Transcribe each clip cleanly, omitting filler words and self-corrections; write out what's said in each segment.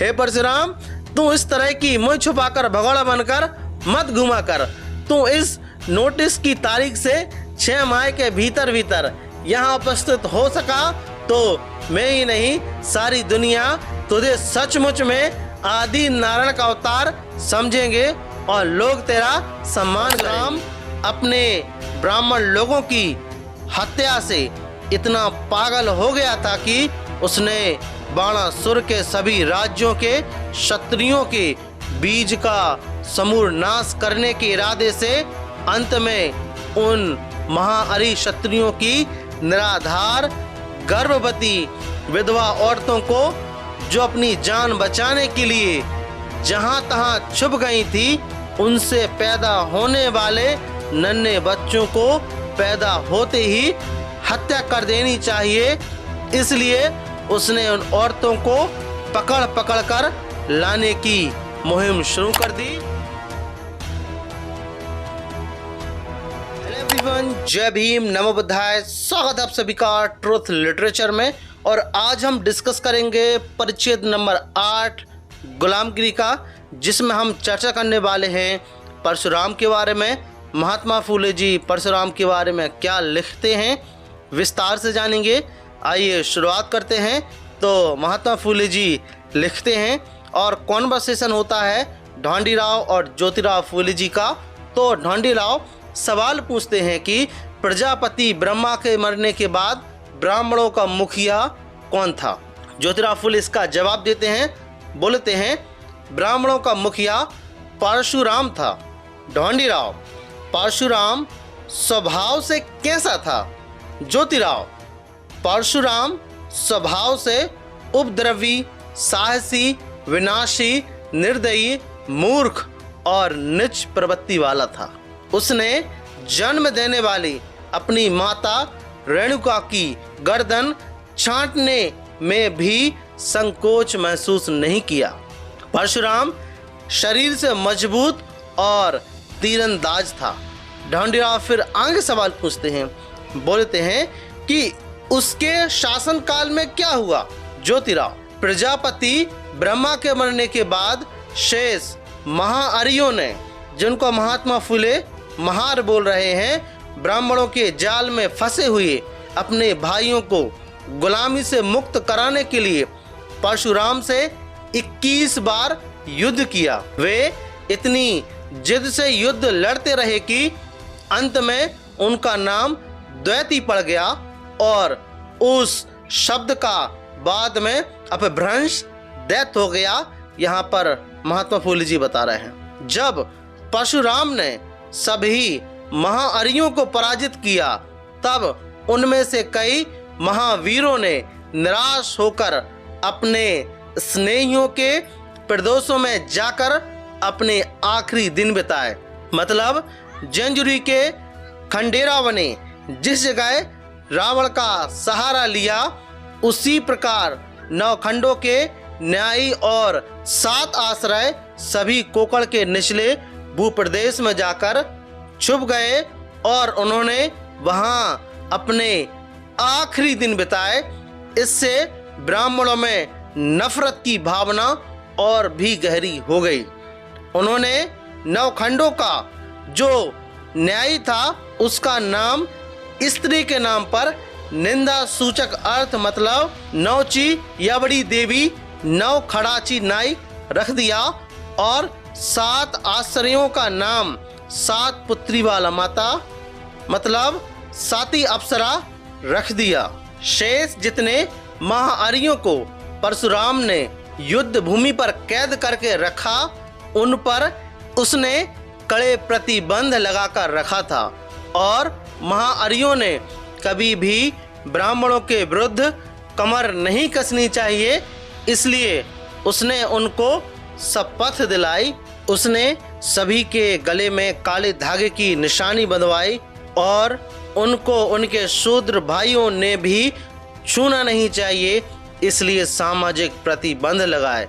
हे परशुराम, तू इस तरह की मुँह छुपाकर भगोड़ा बनकर मत घुमा कर। तू इस नोटिस की तारीख से 6 माह के भीतर भीतर यहाँ उपस्थित हो सका तो मैं ही नहीं सारी दुनिया तुझे सचमुच में आदि नारायण का अवतार समझेंगे और लोग तेरा सम्मान करेंगे। अपने ब्राह्मण लोगों की हत्या से इतना पागल हो गया था कि उसने बाणासुर के सभी राज्यों के क्षत्रियों के बीज का समूल नाश करने के इरादे से अंत में उन महाअरि क्षत्रियों की निराधार गर्भवती विधवा औरतों को जो अपनी जान बचाने के लिए जहां तहां छुप गई थी, उनसे पैदा होने वाले नन्हे बच्चों को पैदा होते ही हत्या कर देनी चाहिए। इसलिए उसने उन औरतों को पकड़ पकड़ कर लाने की मुहिम शुरू कर दी। हेलो एवरीवन, जय भीम, नमो बुद्धाय। स्वागत है आप सभी का ट्रुथ लिटरेचर में। और आज हम डिस्कस करेंगे परिच्छेद नंबर 8 गुलामगिरी का, जिसमें हम चर्चा करने वाले हैं परशुराम के बारे में। महात्मा फूले जी परशुराम के बारे में क्या लिखते हैं विस्तार से जानेंगे। आइए शुरुआत करते हैं। तो महात्मा फूले जी लिखते हैं और कॉन्वर्सेशन होता है ढोंडीराव और ज्योतिराव फूले जी का। तो ढोंडीराव सवाल पूछते हैं कि प्रजापति ब्रह्मा के मरने के बाद ब्राह्मणों का मुखिया कौन था। ज्योतिराव फूले इसका जवाब देते हैं, बोलते हैं ब्राह्मणों का मुखिया परशुराम था। ढोंडीराव, परशुराम स्वभाव से कैसा था। ज्योतिराव, परशुराम स्वभाव से उपद्रवी, साहसी, विनाशी, निर्दयी, मूर्ख और नीच प्रवृत्ति वाला था। उसने जन्म देने वाली अपनी माता रेणुका की गर्दन छांटने में भी संकोच महसूस नहीं किया। परशुराम शरीर से मजबूत और तीरंदाज था। ढोंडीराव फिर आगे सवाल पूछते हैं, बोलते हैं कि उसके शासनकाल में क्या हुआ। ज्योतिराव, प्रजापति ब्रह्मा के मरने के बाद शेष महाअरियों ने, जिनको महात्मा फूले महार बोल रहे हैं, ब्राह्मणों के जाल में फंसे हुए अपने भाइयों को गुलामी से मुक्त कराने के लिए परशुराम से 21 बार युद्ध किया। वे इतनी जिद से युद्ध लड़ते रहे कि अंत में उनका नाम द्वैती पड़ गया और उस शब्द का बाद में अपभ्रंश दैत हो गया। यहाँ पर महात्मा फूले जी बता रहे हैं, जब परशुराम ने सभी महाअरियों को पराजित किया, तब उनमें से कई महावीरों ने निराश होकर अपने स्नेहियों के प्रदेशों में जाकर अपने आखिरी दिन बिताए। मतलब जंजुरी के खंडेराव ने जिस जगह रावण का सहारा लिया, उसी प्रकार नवखंडों के न्यायी और 7 आश्रय सभी कोकण के निचले भूप्रदेश में जाकर छुप गए और उन्होंने वहां अपने आखिरी दिन बिताए। इससे ब्राह्मणों में नफरत की भावना और भी गहरी हो गई। उन्होंने नवखंडों का जो न्यायी था, उसका नाम स्त्री के नाम पर निंदा सूचक अर्थ मतलब नौची या बड़ी देवी नव खड़ाची नाई रख दिया और 7 आश्रयों का नाम 7 पुत्री वाला माता मतलब साती अप्सरा रख दिया। शेष जितने महाअरियों को परशुराम ने युद्ध भूमि पर कैद करके रखा, उन पर उसने कड़े प्रतिबंध लगाकर रखा था और महाअरियों ने कभी भी ब्राह्मणों के विरुद्ध कमर नहीं कसनी चाहिए। इसलिए उसने उनको शपथ दिलाई। उसने सभी के गले में काले धागे की निशानी बंधवाई और उनको उनके शूद्र भाइयों ने भी छूना नहीं चाहिए, इसलिए सामाजिक प्रतिबंध लगाए।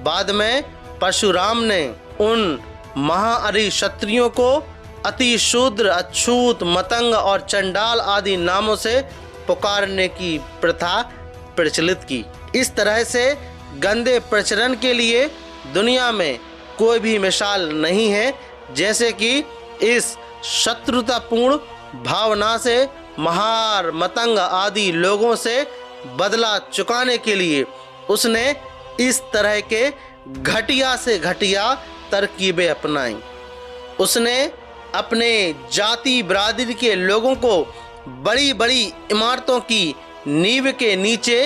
बाद में परशुराम ने उन महाअरि क्षत्रियों को अति शूद्र, अछूत, मतंग और चंडाल आदि नामों से पुकारने की प्रथा प्रचलित की। इस तरह से गंदे प्रचलन के लिए दुनिया में कोई भी मिसाल नहीं है। जैसे कि इस शत्रुतापूर्ण भावना से महार, मतंग आदि लोगों से बदला चुकाने के लिए उसने इस तरह के घटिया से घटिया तरकीबें अपनाई। उसने अपने जाति बिरादरी के लोगों को बड़ी बड़ी इमारतों की नींव के नीचे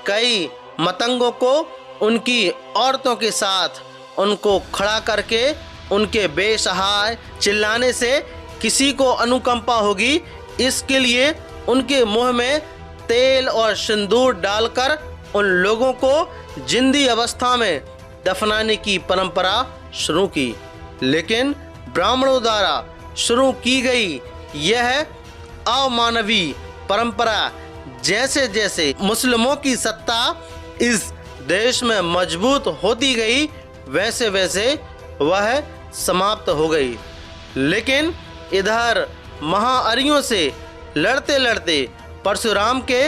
कई मतंगों को उनकी औरतों के साथ उनको खड़ा करके उनके बेसहाय चिल्लाने से किसी को अनुकंपा होगी, इसके लिए उनके मुंह में तेल और सिंदूर डालकर उन लोगों को जिंदी अवस्था में दफनाने की परंपरा शुरू की। लेकिन ब्राह्मणों द्वारा शुरू की गई यह अमानवीय परंपरा जैसे जैसे मुस्लिमों की सत्ता इस देश में मजबूत होती गई, वैसे वैसे वह समाप्त हो गई। लेकिन इधर महाअरियों से लड़ते लड़ते परशुराम के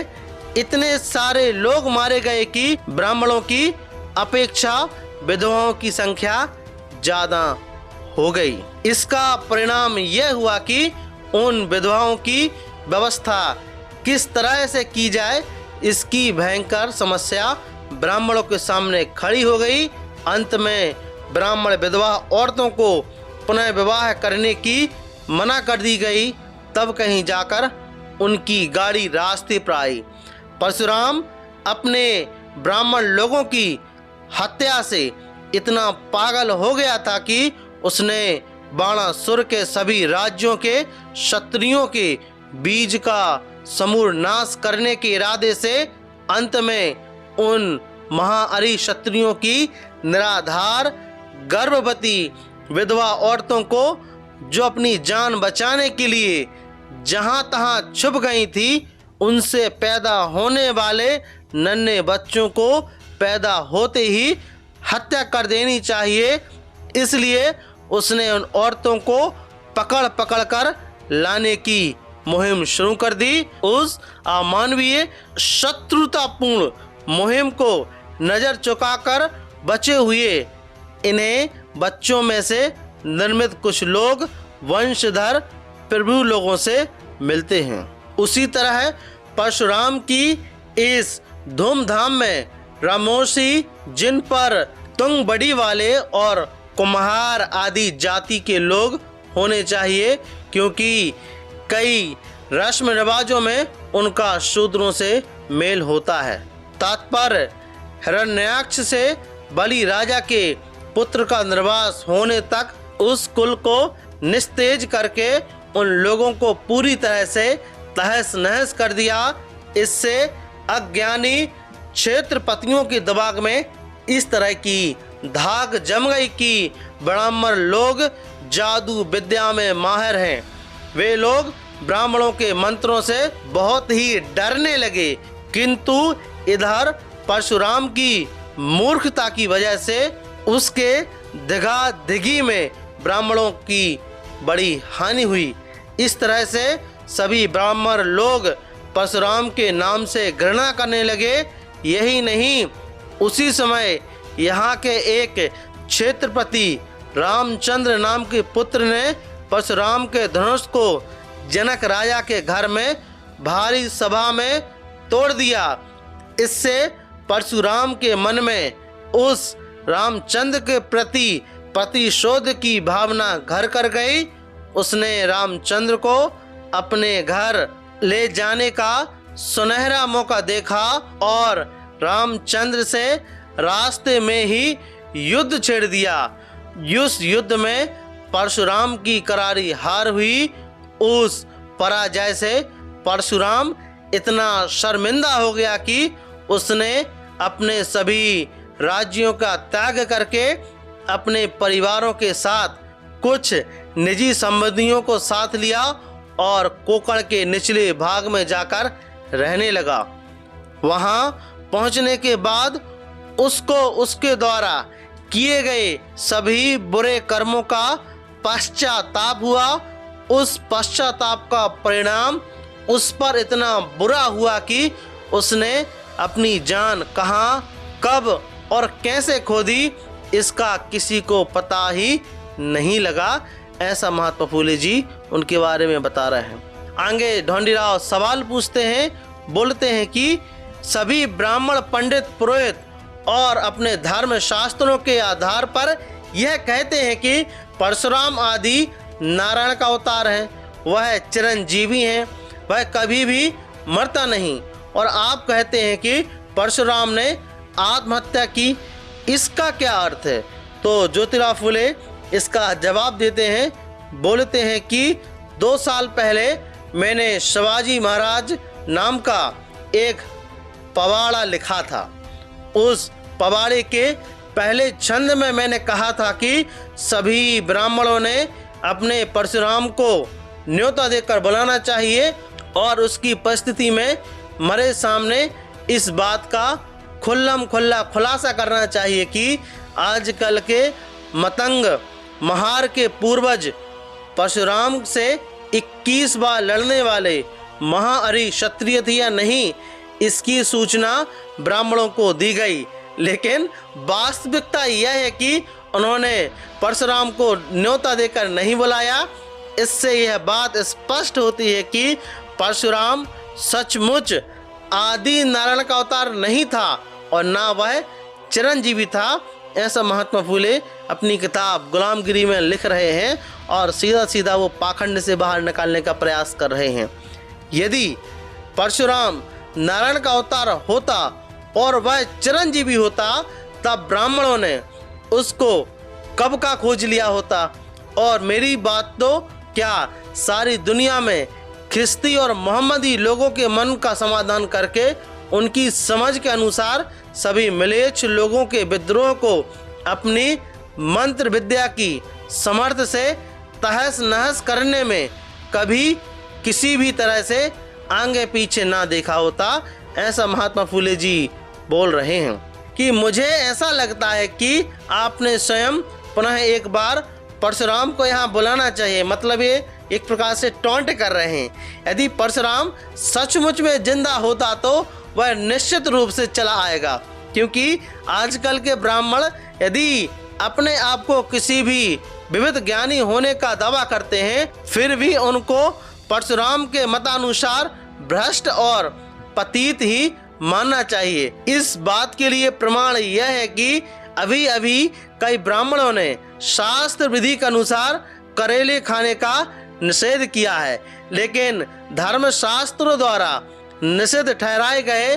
इतने सारे लोग मारे गए कि ब्राह्मणों की अपेक्षा विधवाओं की संख्या ज़्यादा हो गई। इसका परिणाम यह हुआ कि उन विधवाओं की व्यवस्था किस तरह से की जाए, इसकी भयंकर समस्या ब्राह्मणों के सामने खड़ी हो गई। अंत में ब्राह्मण विधवा औरतों को पुनः विवाह करने की मना कर दी गई। तब कहीं जाकर उनकी गाड़ी रास्ते पर आई। परशुराम अपने ब्राह्मण लोगों की हत्या से इतना पागल हो गया था कि उसने बाणासुर के सभी राज्यों के क्षत्रियों के बीज का समूल नाश करने के इरादे से अंत में उन महाअरि क्षत्रियों की निराधार गर्भवती विधवा औरतों को, जो अपनी जान बचाने के लिए जहां तहां छुप गई थी, उनसे पैदा होने वाले नन्हे बच्चों को पैदा होते ही हत्या कर देनी चाहिए। इसलिए उसने उन औरतों को पकड़ पकड़ कर लाने की मुहिम शुरू कर दी। उस अमानवीय शत्रुतापूर्ण मुहिम को नज़र चुकाकर बचे हुए इन्हें बच्चों में से निर्मित कुछ लोग वंशधर प्रभु लोगों से मिलते हैं। उसी तरह परशुराम की इस धूमधाम में रामोशी, जिन पर तुंग बड़ी वाले और कुम्हार आदि जाति के लोग होने चाहिए, क्योंकि कई रस्म रिवाजों में उनका शूद्रों से मेल होता है। तात्पर्य हिरण्याक्ष से बलि राजा के पुत्र का निर्वास होने तक उस कुल को निस्तेज करके उन लोगों को पूरी तरह से तहस नहस कर दिया। इससे अज्ञानी क्षेत्रपतियों के दिमाग में इस तरह की धाक जम गई कि ब्राह्मण लोग जादू विद्या में माहिर हैं। वे लोग ब्राह्मणों के मंत्रों से बहुत ही डरने लगे, किंतु इधर परशुराम की मूर्खता की वजह से उसके दिगा-दिगी में ब्राह्मणों की बड़ी हानि हुई। इस तरह से सभी ब्राह्मण लोग परशुराम के नाम से घृणा करने लगे। यही नहीं, उसी समय यहाँ के एक क्षेत्रपति रामचंद्र नाम के पुत्र ने परशुराम के धनुष को जनक राजा के घर में भारी सभा में तोड़ दिया। इससे परशुराम के मन में उस रामचंद्र के प्रति प्रतिशोध की भावना घर कर गई। उसने रामचंद्र को अपने घर ले जाने का सुनहरा मौका देखा और रामचंद्र से रास्ते में ही युद्ध छेड़ दिया। उस युद्ध में परशुराम की करारी हार हुई। उस पराजय से परशुराम इतना शर्मिंदा हो गया कि उसने अपने सभी राज्यों का त्याग करके अपने परिवारों के साथ कुछ निजी संबंधियों को साथ लिया और कोकण के निचले भाग में जाकर रहने लगा। वहां पहुंचने के बाद उसको उसके द्वारा किए गए सभी बुरे कर्मों का पश्चाताप हुआ। उस पश्चाताप का परिणाम उस पर इतना बुरा हुआ कि उसने अपनी जान कहाँ, कब और कैसे खोदी इसका किसी को पता ही नहीं लगा। ऐसा महात्मा फूले जी उनके बारे में बता रहे हैं। आगे ढोंडीराव सवाल पूछते हैं, बोलते हैं कि सभी ब्राह्मण पंडित पुरोहित और अपने धर्म शास्त्रों के आधार पर यह कहते हैं कि परशुराम आदि नारायण का अवतार है, वह चिरंजीवी हैं, वह कभी भी मरता नहीं, और आप कहते हैं कि परशुराम ने आत्महत्या की, इसका क्या अर्थ है? तो ज्योतिराव फुले इसका जवाब देते हैं, बोलते हैं कि 2 साल पहले मैंने शिवाजी महाराज नाम का एक पवाड़ा लिखा था। उस पवाड़े के पहले छंद में मैंने कहा था कि सभी ब्राह्मणों ने अपने परशुराम को न्योता देकर बुलाना चाहिए और उसकी उपस्थिति में मरे सामने इस बात का खुल्लम खुल्ला खुलासा करना चाहिए कि आजकल के मतंग महार के पूर्वज परशुराम से 21 बार लड़ने वाले महाअरि क्षत्रिय थे या नहीं, इसकी सूचना ब्राह्मणों को दी गई। लेकिन वास्तविकता यह है कि उन्होंने परशुराम को न्योता देकर नहीं बुलाया। इससे यह बात स्पष्ट होती है कि परशुराम सचमुच आदि नारायण का अवतार नहीं था और ना वह चिरंजीवी था। ऐसा महात्मा फूले अपनी किताब गुलामगिरी में लिख रहे हैं और सीधा सीधा वो पाखंड से बाहर निकालने का प्रयास कर रहे हैं। यदि परशुराम नारायण का अवतार होता और वह चिरंजीवी होता, तब ब्राह्मणों ने उसको कब का खोज लिया होता। और मेरी बात तो क्या, सारी दुनिया में ख्रिस्ती और मोहम्मदी लोगों के मन का समाधान करके उनकी समझ के अनुसार सभी मिलेच्छ लोगों के विद्रोह को अपनी मंत्र विद्या की समर्थ से तहस नहस करने में कभी किसी भी तरह से आगे पीछे ना देखा होता। ऐसा महात्मा फूले जी बोल रहे हैं कि मुझे ऐसा लगता है कि आपने स्वयं पुनः एक बार परशुराम को यहाँ बुलाना चाहिए। मतलब ये एक प्रकार से टॉन्ट कर रहे हैं। यदि परशुराम सचमुच में जिंदा होता तो वह निश्चित रूप से चला आएगा, क्योंकि आजकल के ब्राह्मण यदि अपने आप को किसी भी विविध ज्ञानी होने का दावा करते हैं, फिर भी उनको परशुराम के मतानुसार भ्रष्ट और पतित ही मानना चाहिए। इस बात के लिए प्रमाण यह है कि अभी अभी कई ब्राह्मणों ने शास्त्र विधि के अनुसार करेले खाने का निषेध किया है, लेकिन धर्मशास्त्रों द्वारा निषिद्ध ठहराए गए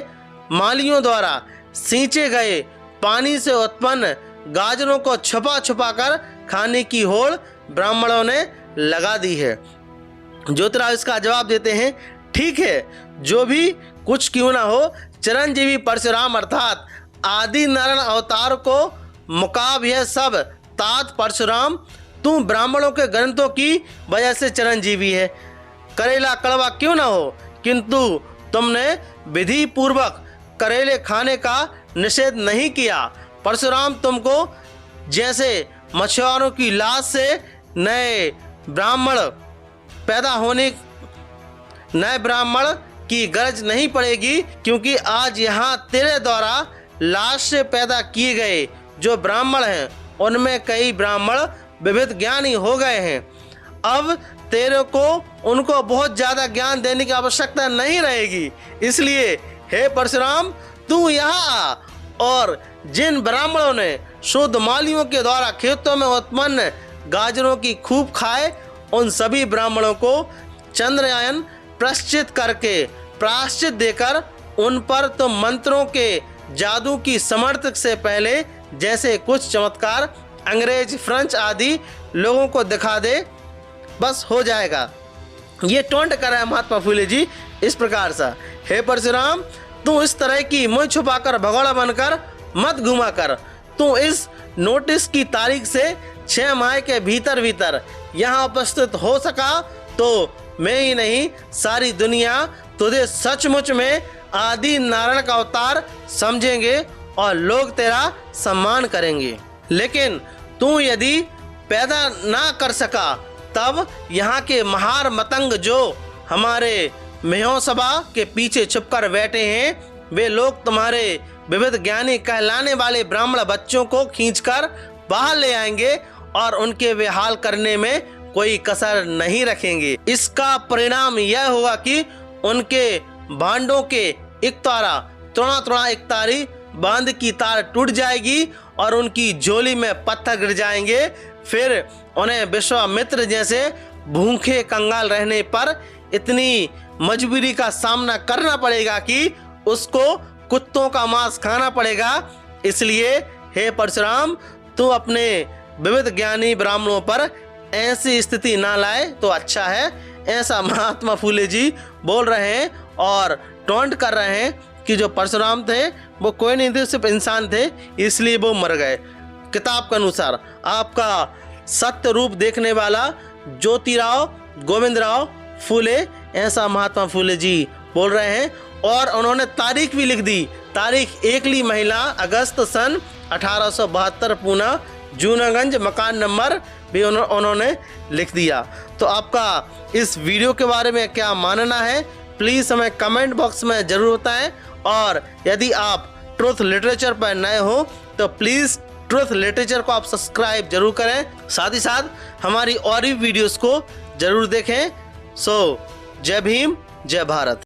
मालियों द्वारा सींचे गए पानी से उत्पन्न गाजरों को छुपा छुपा कर खाने की होड़ ब्राह्मणों ने लगा दी है। ज्योतिराव इसका जवाब देते हैं, ठीक है, जो भी कुछ क्यों ना हो, चिरंजीवी परशुराम अर्थात आदि नारायण अवतार को मुकाब यह सब तात परशुराम तू ब्राह्मणों के ग्रंथों की वजह से चिरंजीवी है। करेला कड़वा क्यों ना हो, किंतु तुमने विधि पूर्वक करेले खाने का निषेध नहीं किया। परशुराम तुमको जैसे मछुआरों की लाश से नए ब्राह्मण की गरज नहीं पड़ेगी, क्योंकि आज यहाँ तेरे द्वारा लाश से पैदा किए गए जो ब्राह्मण हैं, उनमें कई ब्राह्मण विविध ज्ञानी हो गए हैं। अब तेरे को उनको बहुत ज़्यादा ज्ञान देने की आवश्यकता नहीं रहेगी। इसलिए हे परशुराम, तू यहाँ आ और जिन ब्राह्मणों ने शुद्ध मालियों के द्वारा खेतों में उत्पन्न गाजरों की खूब खाए, उन सभी ब्राह्मणों को चंद्रयान प्रायश्चित करके प्रायश्चित देकर उन पर तो मंत्रों के जादू की समर्थक से पहले जैसे कुछ चमत्कार अंग्रेज फ्रेंच आदि लोगों को दिखा दे, बस हो जाएगा। ये टोंट कर रहा है महात्मा फूले जी इस प्रकार सा, हे परशुराम, तू इस तरह की मुँह छुपाकर भगोड़ा बनकर मत घुमा कर। तू इस नोटिस की तारीख से 6 माह के भीतर भीतर यहाँ उपस्थित हो सका तो मैं ही नहीं, सारी दुनिया तुझे सचमुच में आदि नारायण का अवतार समझेंगे और लोग तेरा सम्मान करेंगे। लेकिन तू यदि पैदा ना कर सका, तब यहाँ के महार मतंग जो हमारे महोत्सवा के पीछे छुपकर बैठे हैं, वे लोग तुम्हारे विविध ज्ञानी कहलाने वाले ब्राह्मण बच्चों को खींचकर बाहर ले आएंगे और उनके बेहाल करने में कोई कसर नहीं रखेंगे। इसका परिणाम यह होगा कि उनके भांडों के एक तारा तोड़ा एक तारी बांध की तार टूट जाएगी और उनकी झोली में पत्थर गिर जाएंगे। फिर उन्हें विश्वामित्र जैसे भूखे कंगाल रहने पर इतनी मजबूरी का सामना करना पड़ेगा कि उसको कुत्तों का मांस खाना पड़ेगा। इसलिए हे परशुराम, तू अपने विविध ज्ञानी ब्राह्मणों पर ऐसी स्थिति ना लाए तो अच्छा है। ऐसा महात्मा फूले जी बोल रहे हैं और टॉन्ट कर रहे हैं कि जो परशुराम थे वो कोई नहीं थे, सिर्फ इंसान थे, इसलिए वो मर गए। किताब के अनुसार आपका सत्य रूप देखने वाला ज्योतिराव गोविंदराव फूले, ऐसा महात्मा फूले जी बोल रहे हैं। और उन्होंने तारीख भी लिख दी, तारीख 1 महिला अगस्त सन 1872, पूना जूनागंज, मकान नंबर भी उन्होंने लिख दिया। तो आपका इस वीडियो के बारे में क्या मानना है, प्लीज़ हमें कमेंट बॉक्स में ज़रूर बताएं। और यदि आप ट्रुथ लिटरेचर पर नए हो तो प्लीज़ ट्रुथ लिटरेचर को आप सब्सक्राइब जरूर करें, साथ ही साथ हमारी और भी वीडियोस को जरूर देखें। सो जय भीम, जय भारत।